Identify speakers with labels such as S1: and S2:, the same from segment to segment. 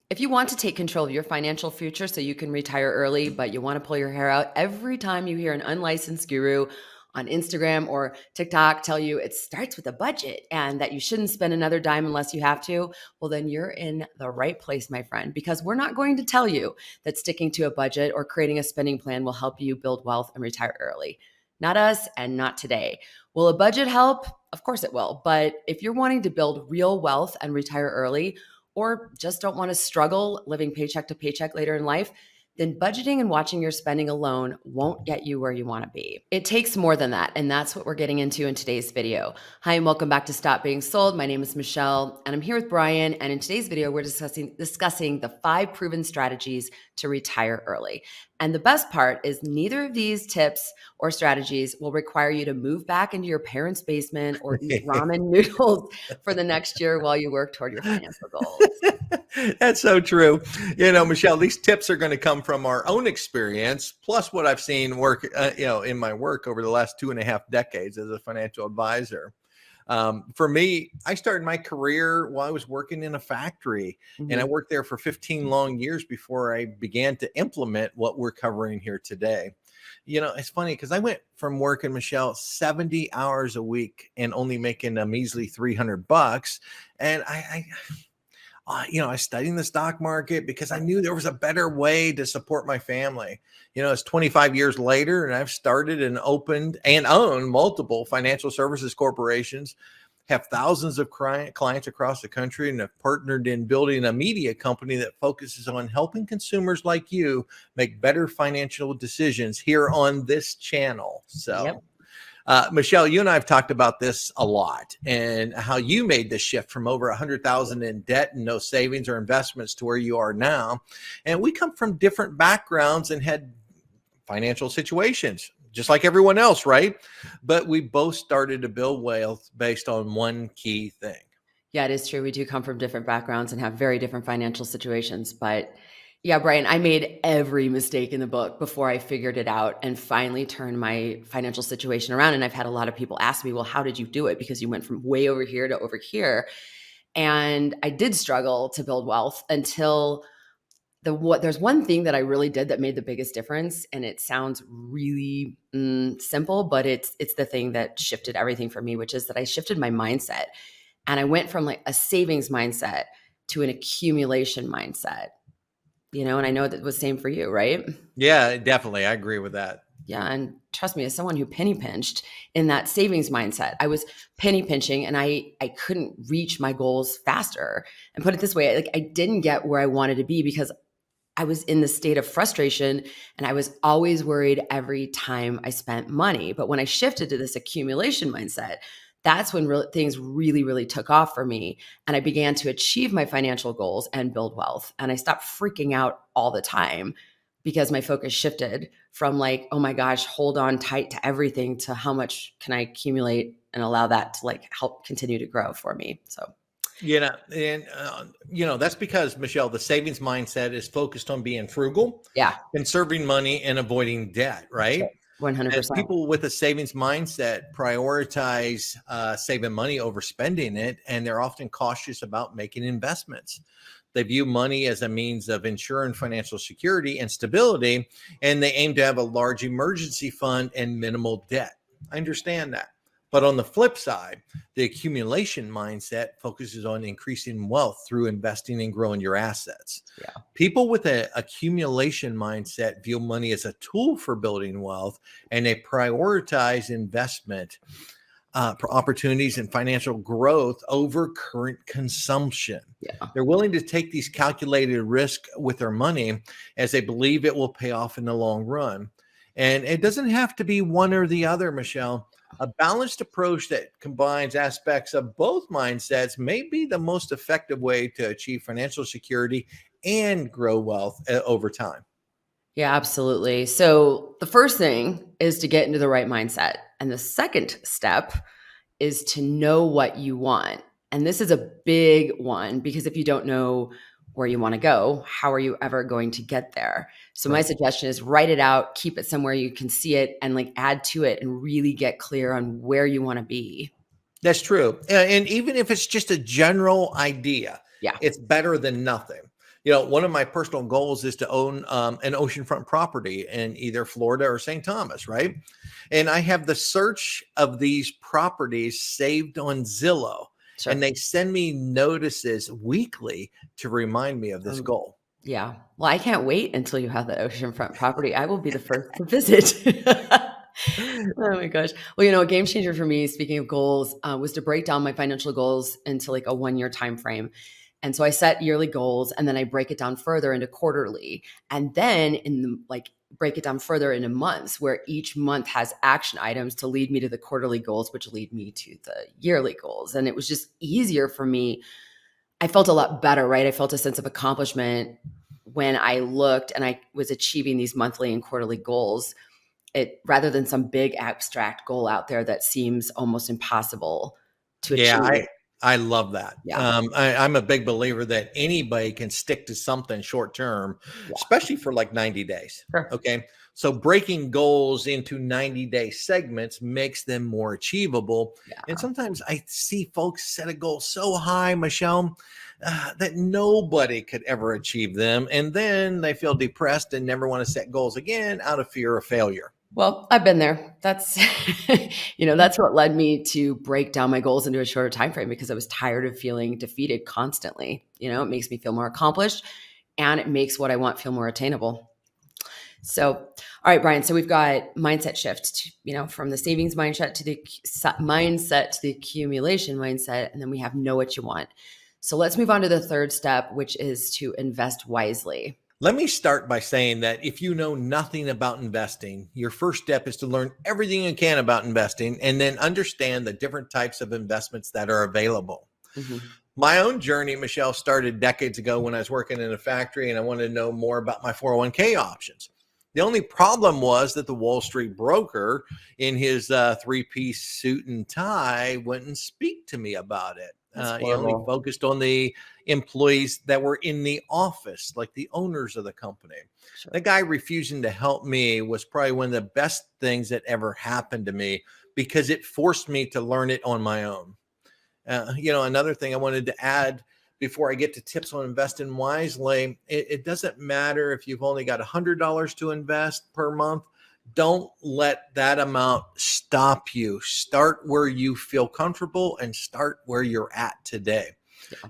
S1: If you want to take control of your financial future so you can retire early, but you want to pull your hair out every time you hear an unlicensed guru on Instagram or TikTok tell you it starts with a budget and that you shouldn't spend another dime unless you have to, well, then you're in the right place, my friend, because we're not going to tell you that sticking to a budget or creating a spending plan will help you build wealth and retire early. Not us and not today. Will a budget help? Of course it will. But if you're wanting to build real wealth and retire early, or just don't want to struggle living paycheck to paycheck later in life, then budgeting and watching your spending alone won't get you where you want to be. It takes more than that, and that's what we're getting into in today's video. Hi, and welcome back to Stop Being Sold. My name is Michelle, and I'm here with Brian, and in today's video, we're discussing the 5 proven strategies to retire early. And the best part is neither of these tips or strategies will require you to move back into your parents' basement or eat ramen noodles for the next year while you work toward your financial goals.
S2: That's so true. Michelle, these tips are going to come from our own experience, plus what I've seen work, in my work over the last 2.5 decades as a financial advisor. For me, I started my career while I was working in a factory, and I worked there for 15 long years before I began to implement what we're covering here today. It's funny because I went from working, Michelle, 70 hours a week and only making a measly $300. And I studied the stock market because I knew there was a better way to support my family. It's 25 years later, and I've started and opened and owned multiple financial services corporations, have thousands of clients across the country, and have partnered in building a media company that focuses on helping consumers like you make better financial decisions here on this channel. So.
S1: Yep.
S2: Michelle, you and I have talked about this a lot, and how you made the shift from over 100,000 in debt and no savings or investments to where you are now. And we come from different backgrounds and had financial situations, just like everyone else, right? But we both started to build wealth based on one key thing.
S1: Yeah, it is true. We do come from different backgrounds and have very different financial situations. But yeah, Brian, I made every mistake in the book before I figured it out and finally turned my financial situation around. And I've had a lot of people ask me, well, how did you do it? Because you went from way over here to over here. And I did struggle to build wealth until there's one thing that I really did that made the biggest difference. And it sounds really simple, but it's the thing that shifted everything for me, which is that I shifted my mindset. And I went from like a savings mindset to an accumulation mindset. And I know that was the same for you, right?
S2: Yeah, definitely. I agree with that.
S1: Yeah. And trust me, as someone who penny pinched in that savings mindset, I was penny pinching and I couldn't reach my goals faster. And put it this way, like I didn't get where I wanted to be because I was in the state of frustration and I was always worried every time I spent money. But when I shifted to this accumulation mindset, that's when things really, really took off for me. And I began to achieve my financial goals and build wealth. And I stopped freaking out all the time because my focus shifted from like, oh my gosh, hold on tight to everything to how much can I accumulate and allow that to like help continue to grow for me. So.
S2: That's because, Michelle, the savings mindset is focused on being frugal,
S1: Yeah,
S2: conserving money, and avoiding debt, right?
S1: 100%.
S2: People with a savings mindset prioritize saving money over spending it, and they're often cautious about making investments. They view money as a means of ensuring financial security and stability, and they aim to have a large emergency fund and minimal debt. I understand that. But on the flip side, the accumulation mindset focuses on increasing wealth through investing and growing your assets.
S1: Yeah.
S2: People with an accumulation mindset view money as a tool for building wealth, and they prioritize investment opportunities and financial growth over current consumption.
S1: Yeah.
S2: They're willing to take these calculated risks with their money as they believe it will pay off in the long run. And it doesn't have to be one or the other, Michelle. A balanced approach that combines aspects of both mindsets may be the most effective way to achieve financial security and grow wealth over time.
S1: Yeah, absolutely. So the first thing is to get into the right mindset. And the second step is to know what you want. And this is a big one because if you don't know where you want to go, how are you ever going to get there? So my suggestion is write it out, keep it somewhere you can see it, and like add to it and really get clear on where you want to be.
S2: That's true. And even if it's just a general idea,
S1: Yeah.
S2: it's better than nothing. One of my personal goals is to own an oceanfront property in either Florida or St. Thomas, right? And I have the search of these properties saved on Zillow, and
S1: Sure.
S2: they send me notices weekly to remind me of this
S1: Um,
S2: goal.
S1: yeah. Well, I can't wait until you have that oceanfront property. I will be the first to visit. Oh my gosh. Well, a game changer for me, speaking of goals, was to break down my financial goals into like a 1 year time frame. And so I set yearly goals and then I break it down further into quarterly. And then break it down further into months where each month has action items to lead me to the quarterly goals, which lead me to the yearly goals. And it was just easier for me. I felt a lot better, right? I felt a sense of accomplishment when I looked and I was achieving these monthly and quarterly goals, it rather than some big abstract goal out there that seems almost impossible to
S2: Yeah,
S1: achieve.
S2: I love that.
S1: Yeah.
S2: I'm a big believer that anybody can stick to something short term,
S1: Yeah.
S2: especially for like 90 days.
S1: Sure.
S2: Okay. So breaking goals into 90-day segments makes them more achievable. And
S1: Yeah.
S2: sometimes I see folks set a goal so high, Michelle, that nobody could ever achieve them. And then they feel depressed and never want to set goals again out of fear of failure.
S1: Well, I've been there. That's that's what led me to break down my goals into a shorter time frame because I was tired of feeling defeated constantly. It makes me feel more accomplished and it makes what I want feel more attainable. So, all right, Brian. So we've got mindset shift, from the savings mindset to the mindset to the accumulation mindset, and then we have know what you want. So let's move on to the third step, which is to invest wisely.
S2: Let me start by saying that if you know nothing about investing, your first step is to learn everything you can about investing and then understand the different types of investments that are available.
S1: Mhm.
S2: My own journey, Michelle, started decades ago when I was working in a factory and I wanted to know more about my 401k options. The only problem was that the Wall Street broker in his three-piece suit and tie wouldn't speak to me about it.
S1: That's
S2: He only
S1: horrible.
S2: focused on the employees that were in the office, like the owners of the company.
S1: Sure.
S2: The guy refusing to help me was probably one of the best things that ever happened to me because it forced me to learn it on my own. Another thing I wanted to add before I get to tips on investing wisely, it doesn't matter if you've only got $100 to invest per month. Don't let that amount stop you. Start where you feel comfortable and start where you're at today.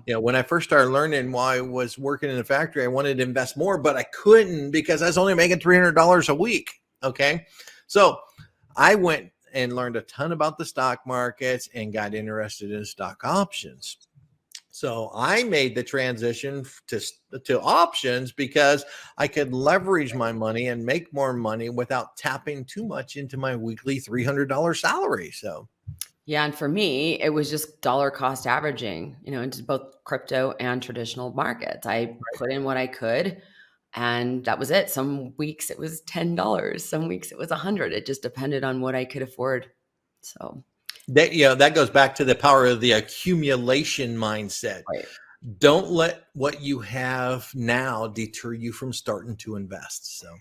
S1: Yeah.
S2: When I first started learning while I was working in a factory, I wanted to invest more, but I couldn't because I was only making $300 a week. Okay. So I went and learned a ton about the stock markets and got interested in stock options. So I made the transition to options because I could leverage my money and make more money without tapping too much into my weekly $300 salary. So
S1: Yeah, and for me, it was just dollar cost averaging, into both crypto and traditional markets. I put in what I could, and that was it. Some weeks it was $10, some weeks it was 100. It just depended on what I could afford. So,
S2: that goes back to the power of the accumulation mindset.
S1: right.
S2: Don't let what you have now deter you from starting to invest. So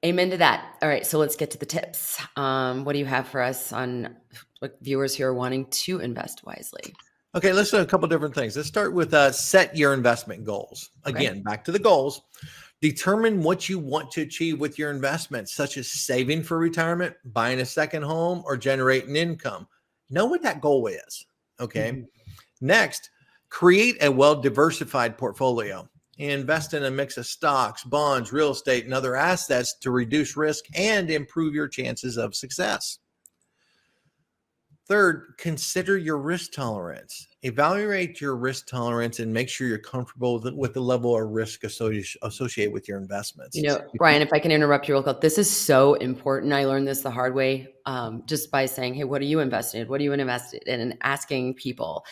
S1: Amen to that. All right, so let's get to the tips. What do you have for us on viewers who are wanting to invest wisely?
S2: okay, let's do a couple different things. Let's start with set your investment goals.
S1: Okay.
S2: Again, back to the goals. Determine what you want to achieve with your investments, such as saving for retirement, buying a second home, or generating income. Know what that goal is. Okay.
S1: Mhm.
S2: Next, create a well-diversified portfolio. Invest in a mix of stocks, bonds, real estate, and other assets to reduce risk and improve your chances of success. Third, consider your risk tolerance. Evaluate your risk tolerance and make sure you're comfortable with the level of risk associated with your investments.
S1: Brian, if I can interrupt you real quick, this is so important. I learned this the hard way, just by saying, "Hey, what are you invested in? What are you invested in?" And asking people,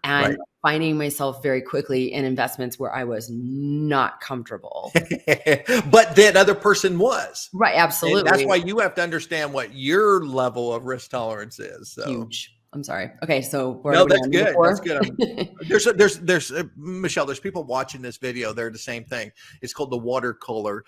S1: and
S2: Right.
S1: finding myself very quickly in investments where I was not comfortable.
S2: But that other person was.
S1: Right,
S2: And that's
S1: absolutely.
S2: why you have to understand what your level of risk tolerance is. So
S1: Huge. I'm sorry. Okay, so what are
S2: no,
S1: we
S2: that's
S1: on? Number
S2: good. That's
S1: 4?
S2: good. Michelle, there's people watching this video. They're the same thing. It's called the water cooler.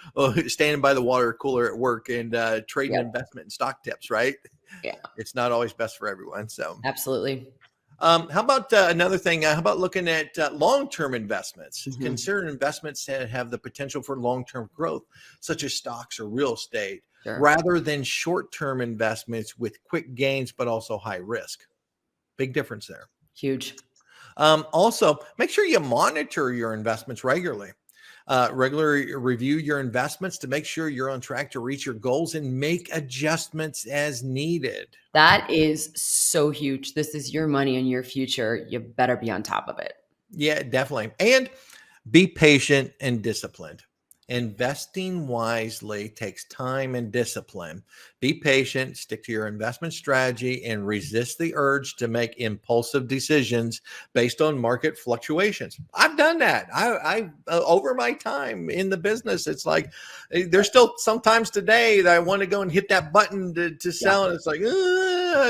S2: Standing by the water cooler at work and trading
S1: Yep.
S2: investment and stock tips, right?
S1: Yeah,
S2: It's not always best for everyone. So,
S1: absolutely.
S2: How about another thing? How about looking at long-term investments?
S1: Mhm.
S2: Consider investments that have the potential for long-term growth, such as stocks or real estate,
S1: Sure.
S2: rather than short-term investments with quick gains, but also high risk. Big difference there.
S1: Huge.
S2: Also, make sure you monitor your investments regularly. Regularly review your investments to make sure you're on track to reach your goals and make adjustments as needed.
S1: That is so huge. This is your money and your future. You better be on top of it.
S2: Yeah, definitely. And be patient and disciplined. Investing wisely takes time and discipline. Be patient, stick to your investment strategy, and resist the urge to make impulsive decisions based on market fluctuations. I've done that. I over my time in the business, it's like there's still sometimes today that I want to go and hit that button to
S1: Yeah.
S2: sell, and it's like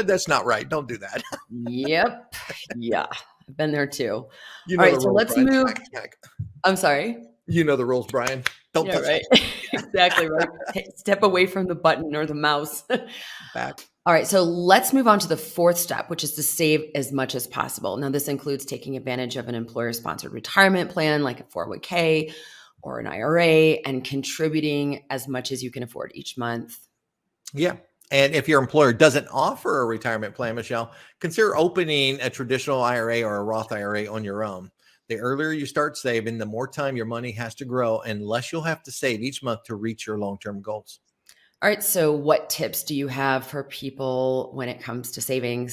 S2: that's not right. Don't do that.
S1: Yep. Yeah. I've been there too. All
S2: You know
S1: right.
S2: the
S1: So
S2: rules,
S1: let's
S2: Brian.
S1: move.
S2: Smack, smack.
S1: I'm sorry.
S2: You know the rules, Brian. Don't
S1: Yeah,
S2: touch
S1: right.
S2: that.
S1: Exactly right. Step away from the button or the mouse.
S2: Back.
S1: All right, so let's move on to the fourth step, which is to save as much as possible. Now, this includes taking advantage of an employer sponsored retirement plan like a 401k or an IRA and contributing as much as you can afford each month.
S2: Yeah. And if your employer doesn't offer a retirement plan, Michelle, consider opening a traditional IRA or a Roth IRA on your own. The earlier you start saving, the more time your money has to grow, and less you'll have to save each month to reach your long-term goals.
S1: All right, so what tips do you have for people when it comes to saving?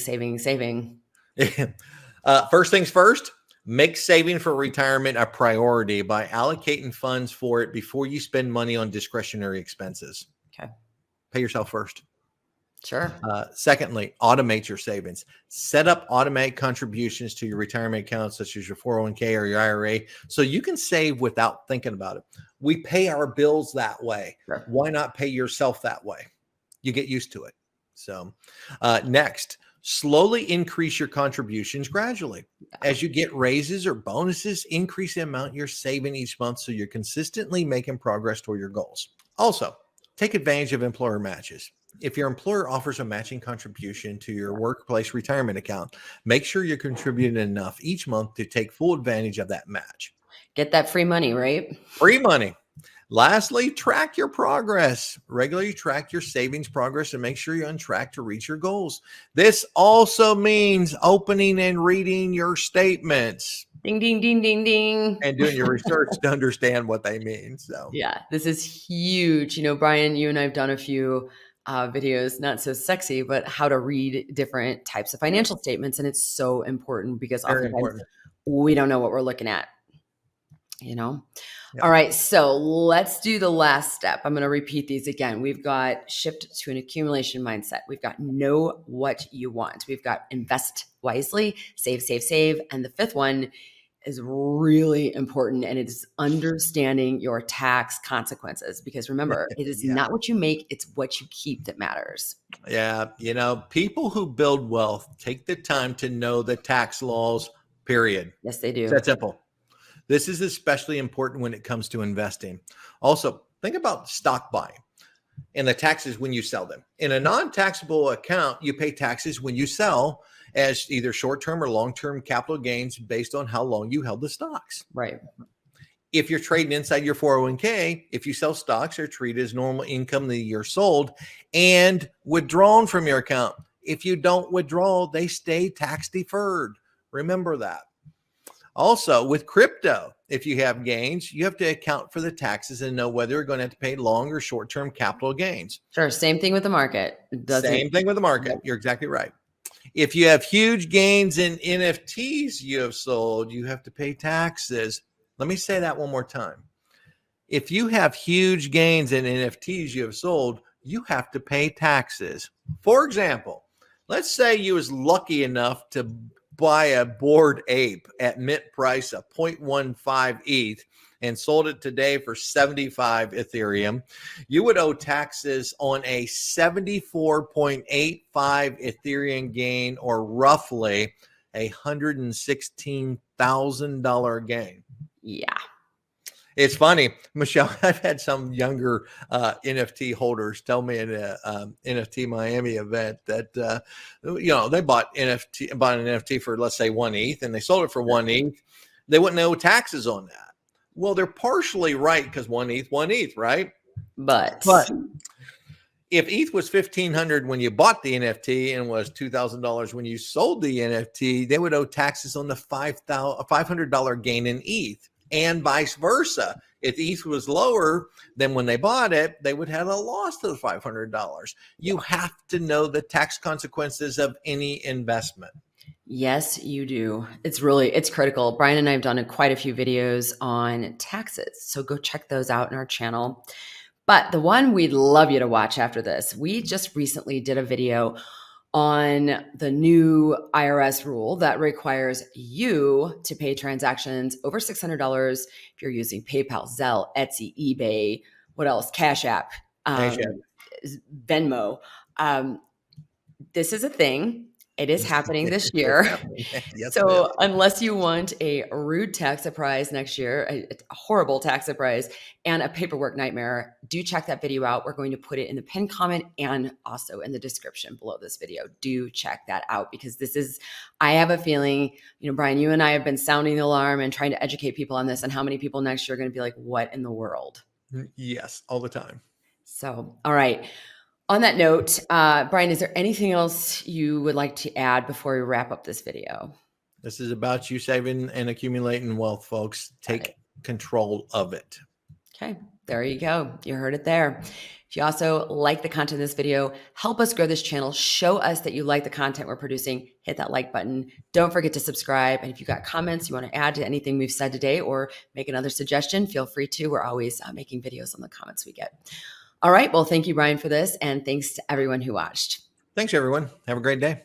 S2: First things first, make saving for retirement a priority by allocating funds for it before you spend money on discretionary expenses.
S1: Okay,
S2: Pay yourself first.
S1: sure.
S2: Secondly, automate your savings. Set up automatic contributions to your retirement accounts, such as your 401k or your IRA, so you can save without thinking about it. We pay our bills that way.
S1: Sure.
S2: Why not pay yourself that way? You get used to it. So, next, slowly increase your contributions gradually. As you get raises or bonuses, increase the amount you're saving each month so you're consistently making progress toward your goals. Also, take advantage of employer matches. If your employer offers a matching contribution to your workplace retirement account, make sure you're contributing enough each month to take full advantage of that match.
S1: Get that free money, right?
S2: Free money. Lastly, track your progress. Regularly track your savings progress and make sure you're on track to reach your goals. This also means opening and reading your statements
S1: Ding, ding, ding, ding, ding.
S2: and doing your research to understand what they mean. So,
S1: Yeah, this is huge. You know, Brian, you and I have done a few videos, not so sexy, but how to read different types of
S2: yeah,
S1: financial statements. And it's so important because
S2: very
S1: oftentimes
S2: important.
S1: we don't know what we're looking at, you know?
S2: Yep.
S1: All right, so let's do the last step. I'm going to repeat these again. We've got shift to an accumulation mindset. We've got know what you want. We've got invest wisely, save, save, save. And the fifth one is really important, and it is understanding your tax consequences, because remember, it is
S2: Yeah.
S1: not what you make, it's what you keep that matters.
S2: Yeah. People who build wealth take the time to know the tax laws, period.
S1: Yes, they
S2: It's
S1: do.
S2: that simple. This is especially important when it comes to investing. Also, think about stock buying and the taxes when you sell them. In a non-taxable account, you pay taxes when you sell as either short-term or long-term capital gains based on how long you held the stocks.
S1: Right.
S2: If you're trading inside your 401k, if you sell stocks, they're treated as normal income the year sold and withdrawn from your account. If you don't withdraw, they stay tax deferred. Remember that. Also, with crypto, if you have gains, you have to account for the taxes and know whether you're going to have to pay long or short-term capital gains.
S1: Sure. Same thing with the market. It doesn't.
S2: Same thing with the market. You're exactly right. If you have huge gains in NFTs you have sold, you have to pay taxes. Let me say that one more time. If you have huge gains in NFTs you have sold, you have to pay taxes. For example, let's say you was lucky enough to buy a Bored Ape at mint price of 0.15 ETH and sold it today for 75 Ethereum. You would owe taxes on a 74.85 Ethereum gain, or roughly $116,000 gain.
S1: Yeah.
S2: It's funny, Michelle. I've had some younger NFT holders tell me in a NFT Miami event that they bought an NFT for, let's say, 1 ETH, and they sold it for 1 ETH. They wouldn't owe taxes on that. Well, they're partially right, because 1 ETH, right?
S1: But
S2: But if ETH was 1,500 when you bought the NFT and was $2,000 when you sold the NFT, they would owe taxes on the $500 gain in ETH, and vice versa. If ETH was lower than when they bought it, they would have a loss of the $500. You have to know the tax consequences of any investment.
S1: yes, you do. It's critical. Brian and I have done quite a few videos on taxes. So go check those out in our channel. But the one we'd love you to watch after this, we just recently did a video on the new IRS rule that requires you to pay transactions over $600 if you're using PayPal, Zelle, Etsy, eBay, what else? Cash App, Venmo. This is a thing. It is happening this year.
S2: Yes,
S1: So unless you want a rude tax surprise next year, a horrible tax surprise, and a paperwork nightmare, do check that video out. We're going to put it in the pinned comment and also in the description below this video. Do check that out, because I have a feeling, Brian, you and I have been sounding the alarm and trying to educate people on this, and how many people next year are going to be like, what in the world?
S2: Yes, all the time.
S1: So, all right. On that note, Brian, is there anything else you would like to add before we wrap up this video?
S2: This is about you saving and accumulating wealth, folks. Take control of it.
S1: Okay, there you go. You heard it there. If you also like the content of this video, help us grow this channel. Show us that you like the content we're producing. Hit that like button. Don't forget to subscribe. And if you've got comments you want to add to anything we've said today, or make another suggestion, feel free to. We're always making videos on the comments we get. All right. Well, thank you, Brian, for this. And thanks to everyone who watched.
S2: Thanks, everyone. Have a great day.